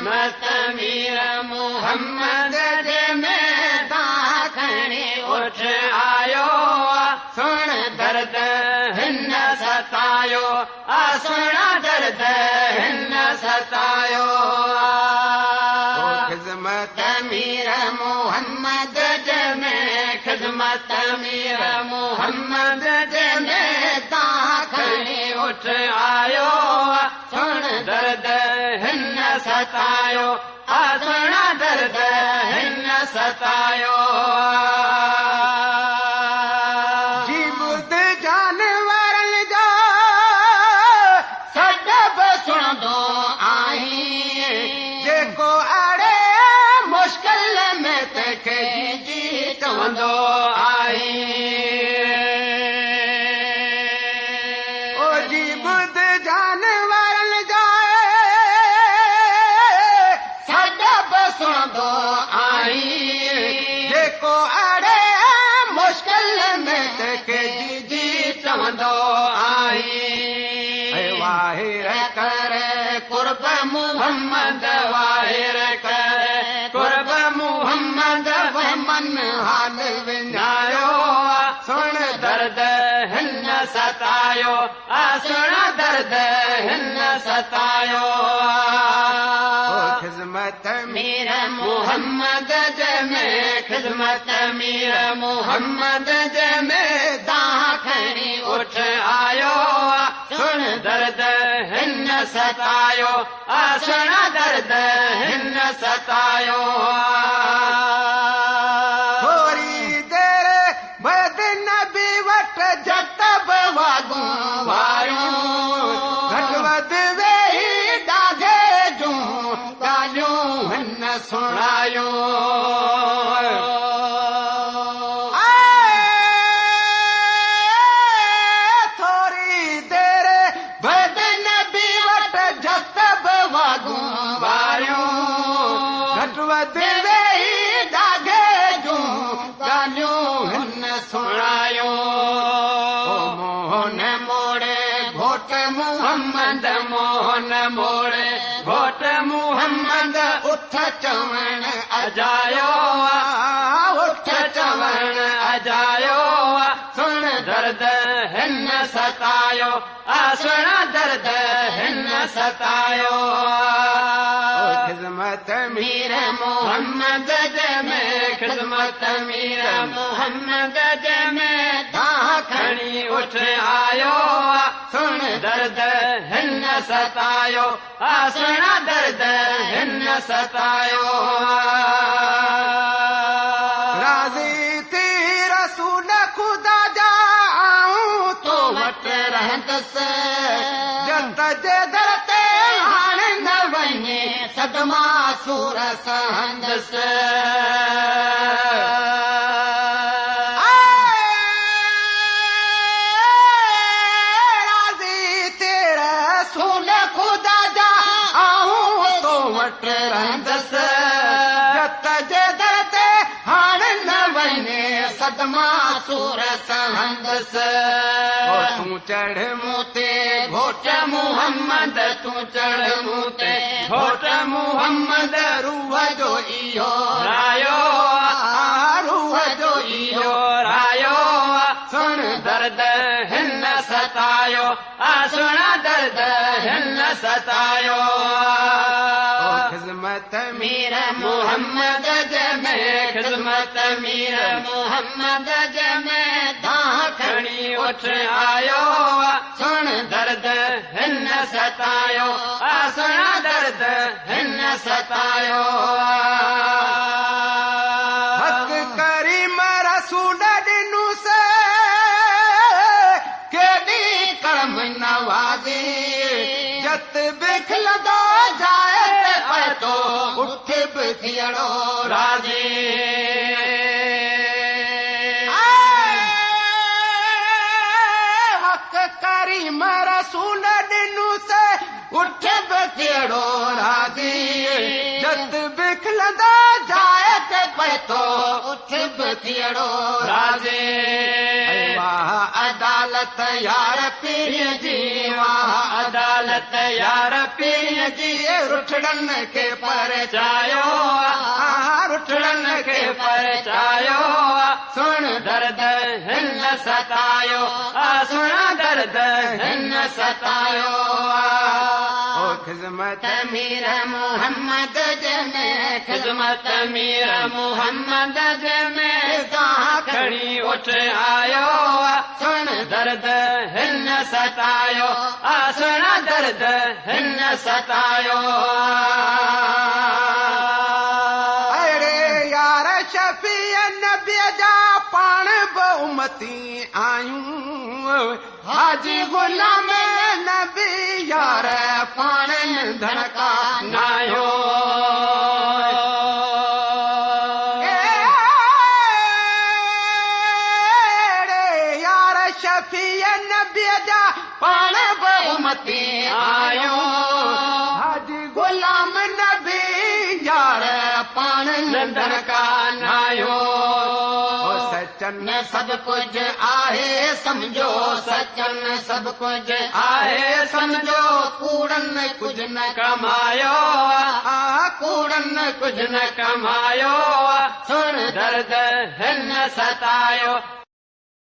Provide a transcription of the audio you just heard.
ख़िदमत मीर मोहम्मद जे मैदान खणी उठ आयो सुण दर्द हिन सतायो सुण दर्द हिन सतायो ख़िदमत मीर मोहम्मद जे में ख़िदमत मीर मोहम्मद जे मैदान खणी उठ आयो सुण दर्द हिन सतायो सुण दर्द हिन सतायो चवंदो आई ओ जी ॿुध जानवरनि जा सॾ सुणंदो आई जेको अड़े मुश्किल में तंहिंखे जी चवंदो आई वाहिर कर कुर्ब मुहम्मद वाहिर कर कुर्ब मुहम्मद मन हाल विञायो सुण दर्द हिन सतायो सुण दर्द हिन सतायो ख़िदमत मीर मोहम्मद जे में ख़िदमत मीर मोहम्मद जे में दाह खणी उठ आयो सुण दर्द हिन सतायो सुण दर्द हिन सतायो सुनायो थोरी देर बदन बि वट जत वागूं वारियूं घट वध वेही दागे जूं ॻाल्हियूं हिन सुणायो मोहन मोड़े घोट मुहम्मद मोहन मोड़े घोट मुहम्मद उठ चवण अजायो उठ चवण अजायो सुण दर्द हिन सतायो सुण दर्द हिन सतायो ख़िदमत मीर मोहम्मद जे में ख़िदमत मीर मोहम्मद जे में दाह खणी उठ आयो सुण दर्द हिन सतायो सुण दर्द हिन सतायो राज़ी थी रसूल ख़ुदा जा आऊं तो वट रहंदसि जत जे दर ते हाणे न वञे सदमा सूर सहंदसि रहंदसि जत जे दर ते हाणे न वञे सदमा सूर सहंदसि तूं चढ़ मूं ते घोट मुहम्मद तूं चढ़ मूं ते घोट मुहम्मद रूह जो इहो रायो रूह जो इहो रायो सुण दर्द हिन सतायो सुण दर्द हिन सतायो ख़िदमत मीर मोहम्मद जे में ख़िदमत मीर मोहम्मद जे में दाह खणी उठ आयो सुण दर्द हिन सतायो सुण दर्द हिन सतायो हक़ करीम रसूल ॾिनू से केॾी करम नवाज़ी जत बिखलंदो जाए तो उठ बि थियणो राज़ी हक़ करीम रसूल ॾिनू से उठ बि थियणो राज़ी जत बिखलंदो जाए पए तो उठ बि थियणो राज़ी वाह अदालत अदालत यार पीर जी अदालत यार पीर जी रुठड़नि खे परचायो रुठड़नि खे परचायो सुण दर्द हिन सतायो सुण दर्द हिन सतायो ख़िदमत मीर मोहम्मद जमें ख़िदमत मीर मोहम्मद जमें तव्हां खणी उठ आयो सुण दर्द हिन सतायो सुण दर्द हिन सतायो अरे यार शफ़ी नबी जा पाण बि उमती आयूं हाजी गुलाम नबी यार पाण धड़का नायो यार शफ़ी नबी जा पाण बि उमती आयो हाजी गुलाम नबी यार पाण धड़का नायो सचन सब कुछ आहे समझो सचन सब कुछ आहे समझो कूड़न कुछ न कमायो कूड़न कुछ न कमायो सुन दर्द हिन सतायो